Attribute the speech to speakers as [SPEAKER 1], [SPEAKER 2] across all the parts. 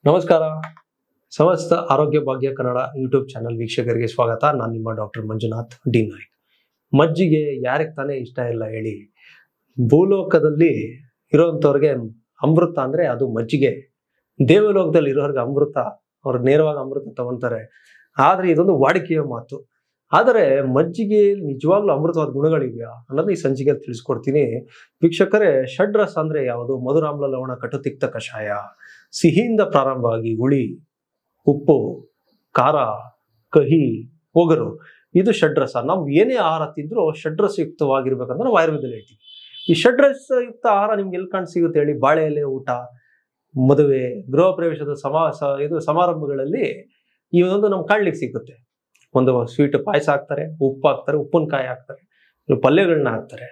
[SPEAKER 1] ನಮಸ್ಕಾರ. ಸಮಸ್ತ ಆರೋಗ್ಯ ಭಾಗ್ಯ ಕನ್ನಡ ಯೂಟ್ಯೂಬ್ ಚಾನಲ್ ವೀಕ್ಷಕರಿಗೆ ಸ್ವಾಗತ. ನಾನು ನಿಮ್ಮ ಡಾಕ್ಟರ್ ಮಂಜುನಾಥ್ ಡಿ ನಾಯ್ಕ್. ಮಜ್ಜಿಗೆ ಯಾರಿಗೆ ತಾನೇ ಇಷ್ಟ ಇಲ್ಲ ಹೇಳಿ? ಭೂಲೋಕದಲ್ಲಿ ಇರೋಂಥವ್ರಿಗೆ ಅಮೃತ ಅಂದ್ರೆ ಅದು ಮಜ್ಜಿಗೆ. ದೇವಲೋಕದಲ್ಲಿ ಇರೋರಿಗೆ ಅಮೃತ, ಅವ್ರು ನೇರವಾಗಿ ಅಮೃತ ತಗೊಳ್ತಾರೆ. ಆದ್ರೆ ಇದೊಂದು ವಾಡಿಕೆಯ ಮಾತು. ಆದರೆ ಮಜ್ಜಿಗೆಯಲ್ಲಿ ನಿಜವಾಗ್ಲೂ ಅಮೃತವಾದ ಗುಣಗಳಿವೆಯಾ ಅನ್ನೋದು ಈ ಸಂಚಿಕೆಯಲ್ಲಿ ತಿಳಿಸ್ಕೊಡ್ತೀನಿ. ವೀಕ್ಷಕರೇ, ಷಡ್ರಸ ಅಂದ್ರೆ ಯಾವುದು? ಮಧುರಾಮ್ಲ ಲವಣ ಕಟು ತಿಕ್ತ ಕಷಾಯ. ಸಿಹಿಯಿಂದ ಪ್ರಾರಂಭವಾಗಿ ಹುಳಿ, ಉಪ್ಪು, ಖಾರ, ಕಹಿ, ಒಗರು, ಇದು ಷಡ್ರಸ. ನಾವು ಏನೇ ಆಹಾರ ತಿಂದ್ರೂ ಷಡ್ರಸಯುಕ್ತವಾಗಿರ್ಬೇಕಂದ್ರೆ ನಾವು ಆಯುರ್ವೇದದಲ್ಲಿ ಹೇಳ್ತೀವಿ. ಈ ಷಡ್ರಸಯುಕ್ತ ಆಹಾರ ನಿಮ್ಗೆ ಎಲ್ಲಿ ಕಾಣ್ ಸಿಗುತ್ತೆ ಹೇಳಿ? ಬಾಳೆ ಎಲೆ ಊಟ, ಮದುವೆ, ಗೃಹ ಪ್ರವೇಶದ ಸಮಾರಂಭಗಳಲ್ಲಿ ಈ ಒಂದು ನಮ್ಗೆ ಕಾಣ್ಲಿಕ್ಕೆ ಸಿಗುತ್ತೆ. ಒಂದು ಸ್ವೀಟ್ ಪಾಯಸ ಹಾಕ್ತಾರೆ, ಉಪ್ಪು ಹಾಕ್ತಾರೆ, ಉಪ್ಪಿನಕಾಯಿ ಹಾಕ್ತಾರೆ, ಪಲ್ಯಗಳನ್ನ ಹಾಕ್ತಾರೆ.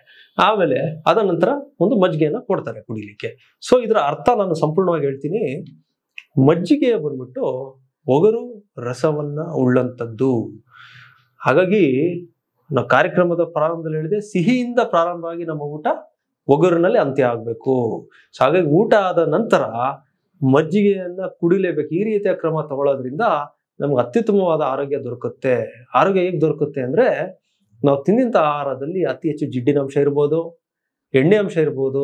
[SPEAKER 1] ಆಮೇಲೆ ಅದ ನಂತರ ಒಂದು ಮಜ್ಜಿಗೆಯನ್ನ ಕೊಡ್ತಾರೆ ಕುಡಿಲಿಕ್ಕೆ. ಸೊ ಇದರ ಅರ್ಥ ನಾನು ಸಂಪೂರ್ಣವಾಗಿ ಹೇಳ್ತೀನಿ. ಮಜ್ಜಿಗೆ ಬಂದ್ಬಿಟ್ಟು ಒಗರು ರಸವನ್ನ ಉಳ್ಳಂಥದ್ದು. ಹಾಗಾಗಿ ನಾವು ಕಾರ್ಯಕ್ರಮದ ಪ್ರಾರಂಭದಲ್ಲಿ ಹೇಳಿದೆ, ಸಿಹಿಯಿಂದ ಪ್ರಾರಂಭ ಆಗಿ ನಮ್ಮ ಊಟ ಒಗರಿನಲ್ಲಿ ಅಂತ್ಯ ಆಗ್ಬೇಕು. ಸೊ ಹಾಗಾಗಿ ಊಟ ಆದ ನಂತರ ಮಜ್ಜಿಗೆಯನ್ನ ಕುಡಿಲೇಬೇಕು. ಈ ರೀತಿಯ ಕ್ರಮ ತಗೊಳ್ಳೋದ್ರಿಂದ ನಮ್ಗೆ ಅತ್ಯುತ್ತಮವಾದ ಆರೋಗ್ಯ ದೊರಕುತ್ತೆ. ಆರೋಗ್ಯ ಹೇಗೆ ದೊರಕುತ್ತೆ ಅಂದ್ರೆ, ನಾವು ತಿಂದಂಥ ಆಹಾರದಲ್ಲಿ ಅತಿ ಹೆಚ್ಚು ಜಿಡ್ಡಿನ ಅಂಶ ಇರ್ಬೋದು, ಎಣ್ಣೆ ಅಂಶ ಇರ್ಬೋದು,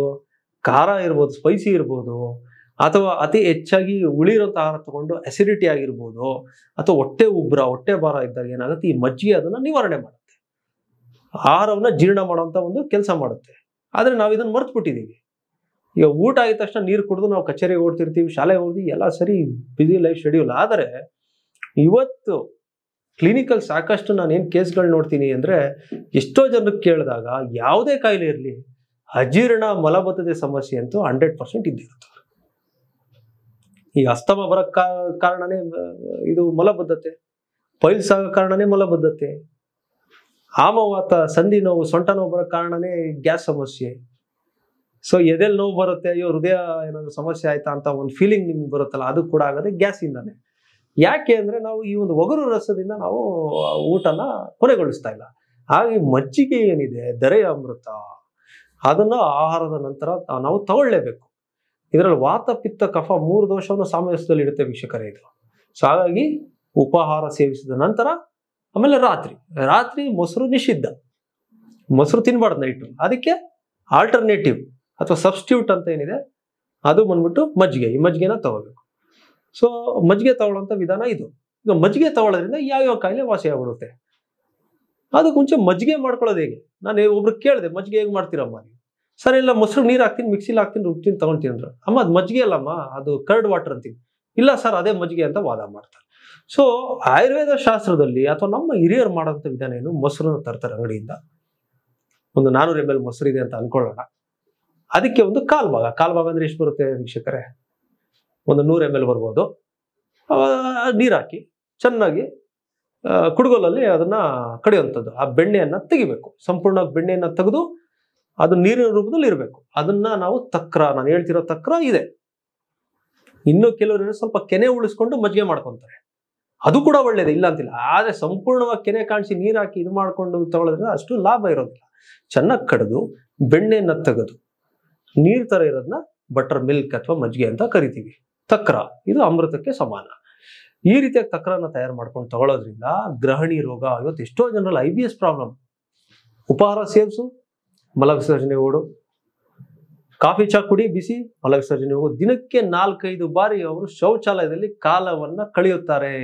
[SPEAKER 1] ಖಾರ ಇರ್ಬೋದು, ಸ್ಪೈಸಿ ಇರ್ಬೋದು, ಅಥವಾ ಅತಿ ಹೆಚ್ಚಾಗಿ ಉಳಿರೋಂಥ ಆಹಾರ ತಗೊಂಡು ಅಸಿಡಿಟಿ ಆಗಿರ್ಬೋದು, ಅಥವಾ ಹೊಟ್ಟೆ ಉಬ್ರ, ಹೊಟ್ಟೆ ಭಾರ ಇದ್ದಾಗ ಏನಾಗುತ್ತೆ, ಈ ಮಜ್ಜಿಗೆ ಅದನ್ನ ನಿವಾರಣೆ ಮಾಡುತ್ತೆ. ಆಹಾರವನ್ನ ಜೀರ್ಣ ಮಾಡುವಂತ ಒಂದು ಕೆಲಸ ಮಾಡುತ್ತೆ. ಆದ್ರೆ ನಾವು ಇದನ್ನ ಮರ್ತು ಬಿಟ್ಟಿದೀವಿ. ಈಗ ಊಟ ಆಗಿದ ತಕ್ಷಣ ನೀರು ಕುಡಿದು ನಾವು ಕಚೇರಿಗೆ ಓಡ್ತಿರ್ತೀವಿ, ಶಾಲೆಗೆ ಹೋಗಿ ಎಲ್ಲ ಸರಿ, ಬಿಸಿ ಲೈಫ್ ಶೆಡ್ಯೂಲ್. ಆದರೆ ಇವತ್ತು ಕ್ಲಿನಿಕಲ್ ಸಾಕಷ್ಟು ನಾನು ಏನು ಕೇಸ್ಗಳು ನೋಡ್ತೀನಿ ಅಂದ್ರೆ, ಎಷ್ಟೋ ಜನಕ್ಕೆ ಕೇಳಿದಾಗ ಯಾವುದೇ ಕಾಯಿಲೆ ಇರಲಿ, ಅಜೀರ್ಣ ಮಲಬದ್ಧತೆ ಸಮಸ್ಯೆ ಅಂತೂ 100% ಇದ್ದಿರುತ್ತೆ. ಈ ಅಸ್ತಮ ಬರಕ್ ಕಾರಣನೇ ಇದು ಮಲಬದ್ಧತೆ, ಪೈಲ್ಸ್ ಆಗೋ ಕಾರಣನೇ ಮಲಬದ್ಧತೆ, ಆಮವಾತ, ಸಂಧಿ ನೋವು, ಸೊಂಟ ನೋವು ಬರೋ ಕಾರಣನೇ ಗ್ಯಾಸ್ ಸಮಸ್ಯೆ. ಸೊ ಎದೆಲ್ ನೋವು ಬರುತ್ತೆ, ಅಯ್ಯೋ ಹೃದಯ ಏನಾದ್ರು ಸಮಸ್ಯೆ ಆಯ್ತಾ ಅಂತ ಒಂದು ಫೀಲಿಂಗ್ ನಿಮ್ಗೆ ಬರುತ್ತಲ್ಲ, ಅದು ಕೂಡ ಆಗೋದೇ ಗ್ಯಾಸ್ ಇಂದಾನೆ. ಯಾಕೆ ಅಂದ್ರೆ ನಾವು ಈ ಒಂದು ಒಗರು ರಸದಿಂದ ನಾವು ಊಟನ ಕೊನೆಗೊಳಿಸ್ತಾ ಇಲ್ಲ. ಹಾಗೆ ಮಜ್ಜಿಗೆ ಏನಿದೆ, ಧರೆಯ ಅಮೃತ, ಅದನ್ನ ಆಹಾರದ ನಂತರ ನಾವು ತಗೊಳ್ಳೇಬೇಕು. ಇದರಲ್ಲಿ ವಾತ, ಪಿತ್ತ, ಕಫ 3 ದೋಷವನ್ನು ಸಾಮರಸ್ಯದಲ್ಲಿ ಇಡುತ್ತೆ ವೀಕ್ಷಕರೇ ಇದು. ಸೊ ಹಾಗಾಗಿ ಉಪಹಾರ ಸೇವಿಸಿದ ನಂತರ, ಆಮೇಲೆ ರಾತ್ರಿ ಮೊಸರು ನಿಷಿದ್ಧ. ಮೊಸರು ತಿನ್ಬಾರ್ದು ನೈಟು. ಅದಕ್ಕೆ ಆಲ್ಟರ್ನೇಟಿವ್ ಅಥವಾ ಸಬ್ಸ್ಟಿಟ್ಯೂಟ್ ಅಂತ ಏನಿದೆ, ಅದು ಬಂದ್ಬಿಟ್ಟು ಮಜ್ಜಿಗೆ. ಈ ಮಜ್ಜಿಗೆನ ತಗೋಬೇಕು. ಸೊ ಮಜ್ಜಿಗೆ ತಗೊಳ್ಳೋಂಥ ವಿಧಾನ ಇದು. ಈಗ ಮಜ್ಜಿಗೆ ತಗೊಳ್ಳೋದ್ರಿಂದ ಯಾವ್ಯಾವ ಕಾಯಿಲೆ ವಾಸಿ ಆಗ್ಬಿಡುತ್ತೆ. ಅದಕ್ಕೆ ಮುಂಚೆ ಮಜ್ಜಿಗೆ ಮಾಡ್ಕೊಳ್ಳೋದು ಹೇಗೆ? ನಾನು ಒಬ್ರು ಕೇಳಿದೆ, ಮಜ್ಜಿಗೆ ಹೇಗೆ ಮಾಡ್ತೀರಮ್ಮ ನೀವು? ಸರಿ, ಇಲ್ಲ ಮೊಸರು ನೀರು ಹಾಕ್ತೀನಿ, ಮಿಕ್ಸಿಲಿ ಹಾಕ್ತೀನಿ, ರುಬ್ತೀನಿ, ತಗೊಂತೀನಿ ಅಂದ್ರು. ಅಮ್ಮ ಅದು ಮಜ್ಜಿಗೆ ಅಲ್ಲಮ್ಮ, ಅದು ಕರ್ಡ್ ವಾಟರ್ ಅಂತೀನಿ. ಇಲ್ಲ ಸರ್, ಅದೇ ಮಜ್ಜಿಗೆ ಅಂತ ವಾದ ಮಾಡ್ತಾರೆ. ಸೊ ಆಯುರ್ವೇದ ಶಾಸ್ತ್ರದಲ್ಲಿ ಅಥವಾ ನಮ್ಮ ಹಿರಿಯರು ಮಾಡೋಂಥ ವಿಧಾನ ಏನು? ಮೊಸರನ್ನ ತರ್ತಾರೆ ಅಂಗಡಿಯಿಂದ. ಒಂದು 400 ml ಮೊಸರು ಇದೆ ಅಂತ ಅನ್ಕೊಳ್ಳೋಣ. ಅದಕ್ಕೆ ಒಂದು ಕಾಲ್ ಭಾಗ ಅಂದ್ರೆ ಎಷ್ಟು ಬರುತ್ತೆ ವೀಕ್ಷಕರೇ? ಒಂದು 100 ml ಬರ್ಬೋದು. ನೀರು ಹಾಕಿ ಚೆನ್ನಾಗಿ ಕುಡುಗೋಲಲ್ಲಿ ಅದನ್ನ ಕಡಿಯುವಂಥದ್ದು. ಆ ಬೆಣ್ಣೆಯನ್ನ ತೆಗಿಬೇಕು. ಸಂಪೂರ್ಣ ಬೆಣ್ಣೆಯನ್ನ ತೆಗೆದು ಅದು ನೀರಿನ ರೂಪದಲ್ಲಿ ಇರಬೇಕು. ಅದನ್ನ ನಾವು ನಾನು ಹೇಳ್ತಿರೋ ತಕ್ರ ಇದೆ. ಇನ್ನು ಕೆಲವರು ಸ್ವಲ್ಪ ಕೆನೆ ಉಳಿಸ್ಕೊಂಡು ಮಜ್ಜಿಗೆ ಮಾಡ್ಕೊಂತಾರೆ. ಅದು ಕೂಡ ಒಳ್ಳೇದು, ಇಲ್ಲ ಅಂತಿಲ್ಲ. ಆದ್ರೆ ಸಂಪೂರ್ಣವಾಗಿ ಕೆನೆ ಕಾಣಿಸಿ ನೀರು ಹಾಕಿ ಇದು ಮಾಡ್ಕೊಂಡು ತಗೊಳ್ಳೋದ್ರಿಂದ ಅಷ್ಟು ಲಾಭ ಇರೋದಿಲ್ಲ. ಚೆನ್ನಾಗಿ ಕಡಿದು ಬೆಣ್ಣೆಯನ್ನ ತೆಗೆದು ನೀರ್ ತರ ಇರೋದನ್ನ ಬಟರ್ ಮಿಲ್ಕ್ ಅಥವಾ ಮಜ್ಜಿಗೆ ಅಂತ ಕರಿತೀವಿ. ತಕ್ರ, ಇದು ಅಮೃತಕ್ಕೆ ಸಮಾನ. ಈ ರೀತಿಯಾಗಿ ತಕ್ರನ ತಯಾರು ಮಾಡ್ಕೊಂಡು ತಗೊಳ್ಳೋದ್ರಿಂದ ಗ್ರಹಣಿ ರೋಗ, ಇವತ್ತು ಎಷ್ಟೋ ಜನರಲ್ಲಿ IBS ಪ್ರಾಬ್ಲಮ್. ಉಪಹಾರ ಸೇವಿಸು, ಮಲ ವಿಸರ್ಜನೆ ಓಡು, ಕಾಫಿ ಚಾ ಕುಡಿ, ಬಿಸಿ, ಮಲ ವಿಸರ್ಜನೆ ಹೋಗು. ದಿನಕ್ಕೆ 4-5 ಬಾರಿ ಅವರು ಶೌಚಾಲಯದಲ್ಲಿ ಕಾಲವನ್ನ ಕಳೆಯುತ್ತಾರೆ.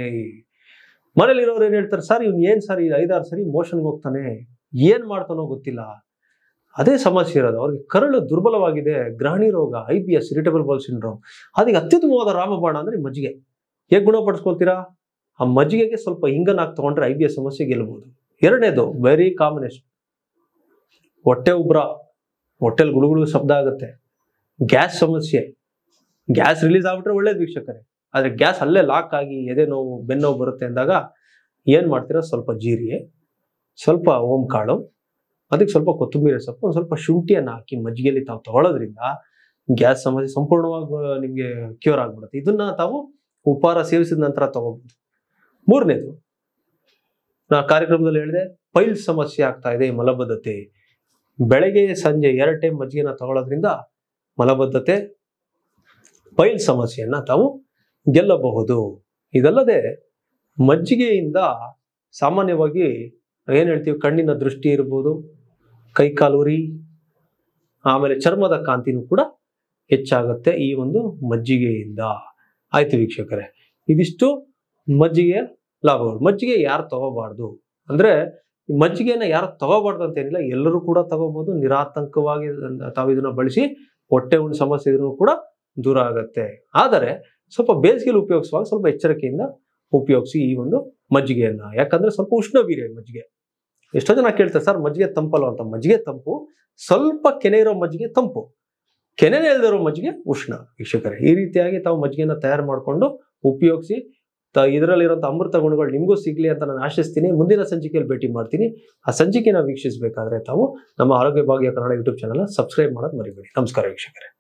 [SPEAKER 1] ಮನೇಲಿರೋರು ಏನ್ ಹೇಳ್ತಾರೆ, ಸರ್ ಇವ್ನು ಏನ್ ಸರ್ 5-6 ಸರಿ ಮೋಷನ್ಗೆ ಹೋಗ್ತಾನೆ, ಏನ್ ಮಾಡ್ತಾನೋ ಗೊತ್ತಿಲ್ಲ. ಅದೇ ಸಮಸ್ಯೆ ಇರೋದು. ಅವ್ರಿಗೆ ಕರಳು ದುರ್ಬಲವಾಗಿದೆ, ಗ್ರಹಣಿ ರೋಗ, IBS, ಇರಿಟೇಬಲ್ ಬೌಲ್ ಸಿಂಡ್ರೋಮ್. ಅದಕ್ಕೆ ಅತ್ಯುತ್ತಮವಾದ ರಾಮಬಾಣ ಅಂದ್ರೆ ಮಜ್ಜಿಗೆ. ಹೇಗೆ ಗುಣಪಡಿಸ್ಕೊಳ್ತೀರಾ? ಆ ಮಜ್ಜಿಗೆಗೆ ಸ್ವಲ್ಪ ಹಿಂಗನ್ನ ಹಾಕಿ ತಗೊಂಡ್ರೆ IBS ಸಮಸ್ಯೆ ಗೆಲ್ಲಬಹುದು. ಎರಡನೇದು ವೆರಿ ಕಾಮನೆಸ್ಟ್, ಹೊಟ್ಟೆ ಉಬ್ರ, ಹೊಟ್ಟೆಲ್ ಗುಳುಗುಳು ಶಬ್ದ ಆಗುತ್ತೆ, ಗ್ಯಾಸ್ ಸಮಸ್ಯೆ. ಗ್ಯಾಸ್ ರಿಲೀಸ್ ಆಗ್ಬಿಟ್ರೆ ಒಳ್ಳೇದು ವೀಕ್ಷಕರೇ. ಆದ್ರೆ ಗ್ಯಾಸ್ ಅಲ್ಲೇ ಲಾಕ್ ಆಗಿ ಎದೆ ನೋವು, ಬೆನ್ನೋವು ಬರುತ್ತೆ ಅಂದಾಗ ಏನ್ ಮಾಡ್ತೀರಾ? ಸ್ವಲ್ಪ ಜೀರಿಗೆ, ಸ್ವಲ್ಪ ಓಂ ಕಾಳು, ಅದಕ್ಕೆ ಸ್ವಲ್ಪ ಕೊತ್ತಂಬರಿ ಸೊಪ್ಪು, ಒಂದು ಸ್ವಲ್ಪ ಶುಂಠಿಯನ್ನು ಹಾಕಿ ಮಜ್ಜಿಗೆಯಲ್ಲಿ ತಾವು ತಗೊಳ್ಳೋದ್ರಿಂದ ಗ್ಯಾಸ್ ಸಮಸ್ಯೆ ಸಂಪೂರ್ಣವಾಗಿ ನಿಮಗೆ ಕ್ಯೂರ್ ಆಗ್ಬಿಡುತ್ತೆ. ಇದನ್ನ ತಾವು ಉಪಹಾರ ಸೇವಿಸಿದ ನಂತರ ತಗೋಬಹುದು. ಮೂರನೇದು, ನಾ ಕಾರ್ಯಕ್ರಮದಲ್ಲಿ ಹೇಳಿದೆ, ಪೈಲ್ಸ್ ಸಮಸ್ಯೆ ಆಗ್ತಾ ಇದೆ, ಮಲಬದ್ಧತೆ. ಬೆಳಗ್ಗೆ ಸಂಜೆ 2 ಟೈಮ್ ಮಜ್ಜಿಗೆನ ತಗೊಳ್ಳೋದ್ರಿಂದ ಮಲಬದ್ಧತೆ, ಪೈಲ್ ಸಮಸ್ಯೆಯನ್ನ ತಾವು ಗೆಲ್ಲಬಹುದು. ಇದಲ್ಲದೆ ಮಜ್ಜಿಗೆಯಿಂದ ಸಾಮಾನ್ಯವಾಗಿ ಏನ್ ಹೇಳ್ತೀವಿ, ಕಣ್ಣಿನ ದೃಷ್ಟಿ ಇರ್ಬೋದು, ಕೈಕಾಲು ಉರಿ, ಆಮೇಲೆ ಚರ್ಮದ ಕಾಂತಿನೂ ಕೂಡ ಹೆಚ್ಚಾಗುತ್ತೆ ಈ ಒಂದು ಮಜ್ಜಿಗೆಯಿಂದ. ಆಯ್ತು ವೀಕ್ಷಕರೇ, ಇದಿಷ್ಟು ಮಜ್ಜಿಗೆಯ ಲಾಭಗಳು. ಮಜ್ಜಿಗೆ ಯಾರು ತಗೋಬಾರ್ದು ಅಂದ್ರೆ, ಮಜ್ಜಿಗೆನ ಯಾರು ತಗೋಬಾರ್ದು ಅಂತ ಏನಿಲ್ಲ, ಎಲ್ಲರೂ ಕೂಡ ತಗೋಬಹುದು. ನಿರಾತಂಕವಾಗಿ ತಾವು ಇದನ್ನ ಬಳಸಿ ಹೊಟ್ಟೆ ಉಣ್ಣು ಸಮಸ್ಯೆ ಇದ್ರೂ ಕೂಡ ದೂರ ಆಗತ್ತೆ. ಆದರೆ ಸ್ವಲ್ಪ ಬೇಸಿಗೆಯಲ್ಲಿ ಉಪಯೋಗಿಸುವಾಗ ಸ್ವಲ್ಪ ಎಚ್ಚರಿಕೆಯಿಂದ ಉಪಯೋಗಿಸಿ ಈ ಒಂದು ಮಜ್ಜಿಗೆಯನ್ನ. ಯಾಕಂದ್ರೆ ಸ್ವಲ್ಪ ಉಷ್ಣವೀರ್ಯ ಮಜ್ಜಿಗೆ. ಎಷ್ಟೋ ಜನ ಕೇಳ್ತಾರೆ, ಸರ್ ಮಜ್ಜಿಗೆ ತಂಪಲ್ಲ ಅಂತ. ಮಜ್ಜಿಗೆ ತಂಪು, ಸ್ವಲ್ಪ ಕೆನೆ ಇರೋ ಮಜ್ಜಿಗೆ ತಂಪು, ಕೆನೆನೇ ಇಲ್ದಿರೋ ಮಜ್ಜಿಗೆ ಉಷ್ಣ. ವೀಕ್ಷಕರೇ, ಈ ರೀತಿಯಾಗಿ ತಾವು ಮಜ್ಜಿಗೆನ ತಯಾರು ಮಾಡಿಕೊಂಡು ಉಪಯೋಗಿಸಿ. ಇದರಲ್ಲಿರುವಂಥ ಅಮೃತ ಗುಣಗಳು ನಿಮಗೂ ಸಿಗ್ಲಿ ಅಂತ ನಾನು ಆಶಿಸ್ತೀನಿ. ಮುಂದಿನ ಸಂಚಿಕೆಯಲ್ಲಿ ಭೇಟಿ ಮಾಡ್ತೀನಿ. ಆ ಸಂಚಿಕೆನ ವೀಕ್ಷಿಸಬೇಕಾದ್ರೆ ತಾವು ನಮ್ಮ ಆರೋಗ್ಯ ಭಾಗ್ಯ ಕನ್ನಡ ಯೂಟ್ಯೂಬ್ ಚಾನಲ್ ಸಬ್ಸ್ಕ್ರೈಬ್ ಮಾಡೋದು ಮರಿಬೇಡಿ. ನಮಸ್ಕಾರ ವೀಕ್ಷಕರೇ.